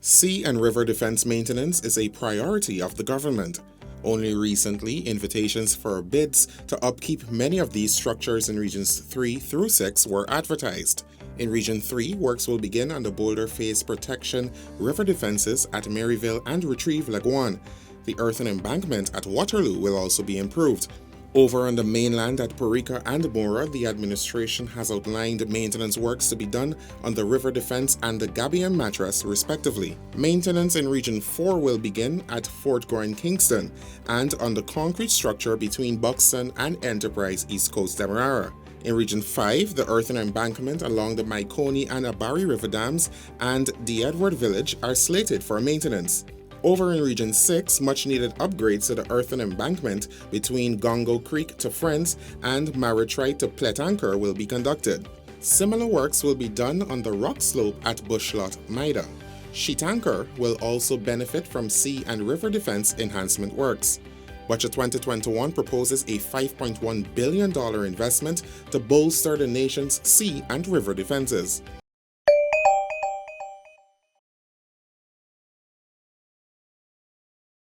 Sea and river defense maintenance is a priority of the government. Only recently, invitations for bids to upkeep many of these structures in Regions 3 through 6 were advertised. In Region 3, works will begin on the boulder phase protection river defenses at Maryville and Retrieve Lagoon. The earthen embankment at Waterloo will also be improved. Over on the mainland at Parika and Mora, the administration has outlined maintenance works to be done on the river defense and the Gabion mattress, respectively. Maintenance in Region 4 will begin at Fort Gorn Kingston and on the concrete structure between Buxton and Enterprise East Coast Demerara. In Region 5, the earthen embankment along the Maikoni and Abari River dams and the Edward Village are slated for maintenance. Over in Region 6, much-needed upgrades to the earthen embankment between Gongo Creek to Friends and Maritrite to Pletanker will be conducted. Similar works will be done on the rock slope at Bushlot, Maida. Sheetanker will also benefit from sea and river defense enhancement works. Budget 2021 proposes a $5.1 billion investment to bolster the nation's sea and river defenses.